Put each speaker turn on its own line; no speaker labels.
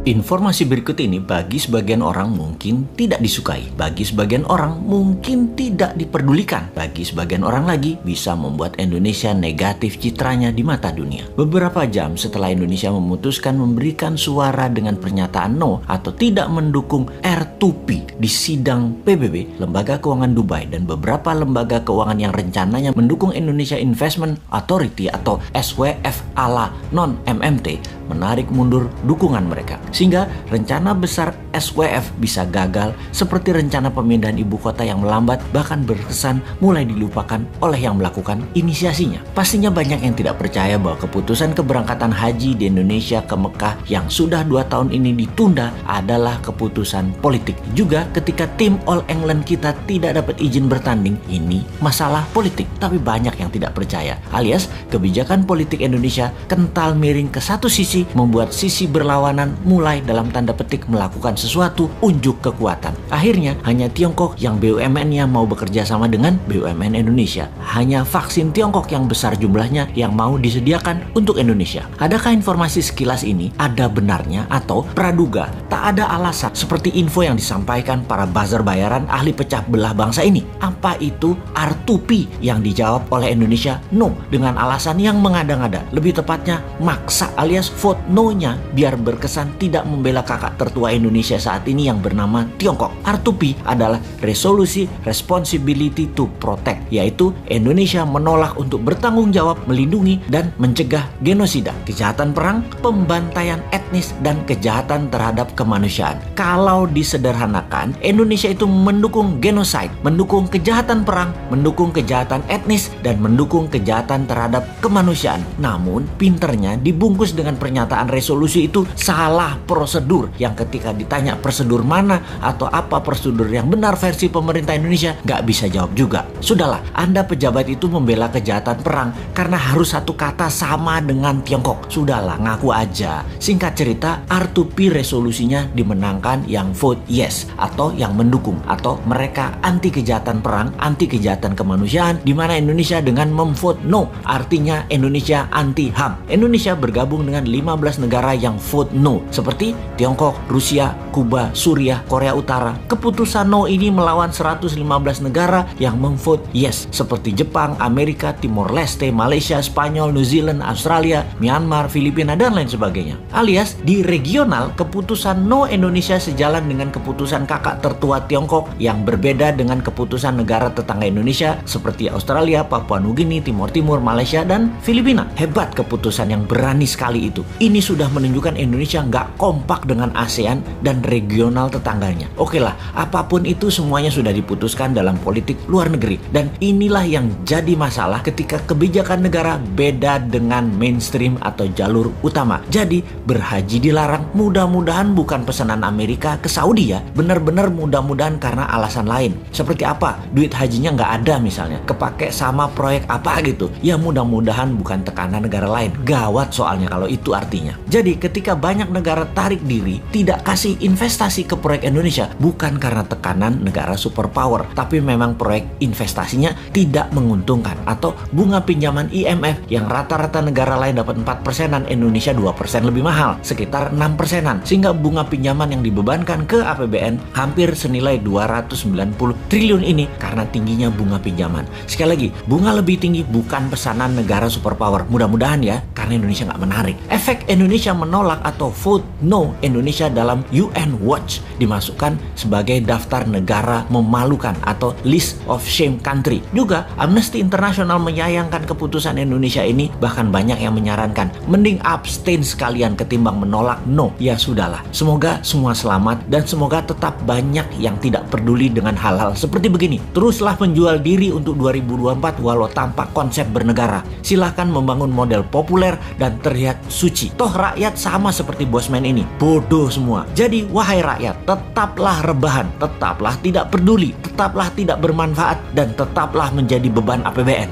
Informasi berikut ini bagi sebagian orang mungkin tidak disukai, bagi sebagian orang mungkin tidak diperdulikan, bagi sebagian orang lagi bisa membuat Indonesia negatif citranya di mata dunia. Beberapa jam setelah Indonesia memutuskan memberikan suara dengan pernyataan no atau tidak mendukung R2P di sidang PBB, Lembaga Keuangan Dubai dan beberapa lembaga keuangan yang rencananya mendukung Indonesia Investment Authority atau SWF ala non-MMT menarik mundur dukungan mereka. Sehingga rencana besar SWF bisa gagal seperti rencana pemindahan ibu kota yang melambat bahkan berkesan mulai dilupakan oleh yang melakukan inisiasinya. Pastinya banyak yang tidak percaya bahwa keputusan keberangkatan haji di Indonesia ke Mekah yang sudah 2 tahun ini ditunda adalah keputusan politik. Juga ketika tim All England kita tidak dapat izin bertanding, ini masalah politik. Tapi banyak yang tidak percaya, alias kebijakan politik Indonesia kental miring ke satu sisi, membuat sisi berlawanan mulai dalam tanda petik melakukan sesuatu unjuk kekuatan. Akhirnya hanya Tiongkok yang BUMN-nya mau bekerja sama dengan BUMN Indonesia. Hanya vaksin Tiongkok yang besar jumlahnya yang mau disediakan untuk Indonesia. Adakah informasi sekilas ini ada benarnya atau praduga tak ada alasan seperti info yang disampaikan para buzzer bayaran ahli pecah belah bangsa ini? Apa itu R2P yang dijawab oleh Indonesia no dengan alasan yang mengada-ngada, lebih tepatnya maksa alias vote no-nya biar berkesan tidak membela kakak tertua Indonesia saat ini yang bernama Tiongkok. R2P adalah Resolusi Responsibility to Protect, yaitu Indonesia menolak untuk bertanggung jawab, melindungi, dan mencegah genosida, kejahatan perang, pembantaian etnis, dan kejahatan terhadap kemanusiaan. Kalau disederhanakan, Indonesia itu mendukung genocide, mendukung kejahatan perang, mendukung kejahatan etnis, dan mendukung kejahatan terhadap kemanusiaan. Namun, pinternya dibungkus dengan pernyataan resolusi itu salah prosedur, yang ketika ditanya prosedur mana atau apa prosedur yang benar versi pemerintah Indonesia, nggak bisa jawab juga. Sudahlah, Anda pejabat itu membela kejahatan perang karena harus satu kata sama dengan Tiongkok. Sudahlah, ngaku aja. Singkat cerita, R2P resolusinya dimenangkan yang vote yes atau yang mendukung, atau mereka anti kejahatan perang, anti kejahatan kemanusiaan, di mana Indonesia dengan memvote no, artinya Indonesia anti HAM. Indonesia bergabung dengan 15 negara yang vote no, seperti Tiongkok, Rusia, Kuba, Suriah, Korea Utara. Keputusan no ini melawan 115 negara yang memvote yes, seperti Jepang, Amerika, Timor Leste, Malaysia, Spanyol, New Zealand, Australia, Myanmar, Filipina, dan lain sebagainya. Alias, di regional, keputusan no Indonesia sejalan dengan keputusan kakak tertua Tiongkok yang berbeda dengan keputusan negara tetangga Indonesia seperti Australia, Papua Nugini, Timur Timur, Malaysia, dan Filipina. Hebat keputusan yang berani sekali itu. Ini sudah menunjukkan Indonesia nggak kompak dengan ASEAN dan regional tetangganya. Oke lah, apapun itu semuanya sudah diputuskan dalam politik luar negeri. Dan inilah yang jadi masalah ketika kebijakan negara beda dengan mainstream atau jalur utama. Jadi berhaji dilarang, mudah-mudahan bukan pesanan Amerika ke Saudi ya. Benar-benar mudah-mudahan karena alasan lain. Seperti apa? Duit hajinya nggak ada misalnya. Kepake sama proyek apa gitu. Ya mudah-mudahan bukan tekanan negara lain. Gawat soalnya kalau itu artinya. Jadi ketika banyak negara tarik diri, tidak kasih investasi ke proyek Indonesia, bukan karena tekanan negara superpower, tapi memang proyek investasinya tidak menguntungkan, atau bunga pinjaman IMF yang rata-rata negara lain dapat 4%-an, Indonesia 2% lebih mahal, sekitar 6%-an, sehingga bunga pinjaman yang dibebankan ke APBN hampir senilai 290 triliun ini karena tingginya bunga pinjaman. Sekali lagi, bunga lebih tinggi bukan pesanan negara superpower, mudah-mudahan ya, karena Indonesia nggak menarik. Efek Indonesia menolak atau vote no Indonesia dalam UN Watch dimasukkan sebagai daftar negara memalukan atau list of shame country. Juga Amnesty International menyayangkan keputusan Indonesia ini, bahkan banyak yang menyarankan mending abstain sekalian ketimbang menolak no. Ya sudahlah, semoga semua selamat dan semoga tetap banyak yang tidak peduli dengan hal-hal seperti begini. Teruslah menjual diri untuk 2024 walau tanpa konsep bernegara. Silahkan membangun model populer dan terlihat suci. Toh rakyat sama seperti bosman ini, bodoh semua. Jadi wahai rakyat, tetaplah rebahan, tetaplah tidak peduli, tetaplah tidak bermanfaat, dan tetaplah menjadi beban APBN.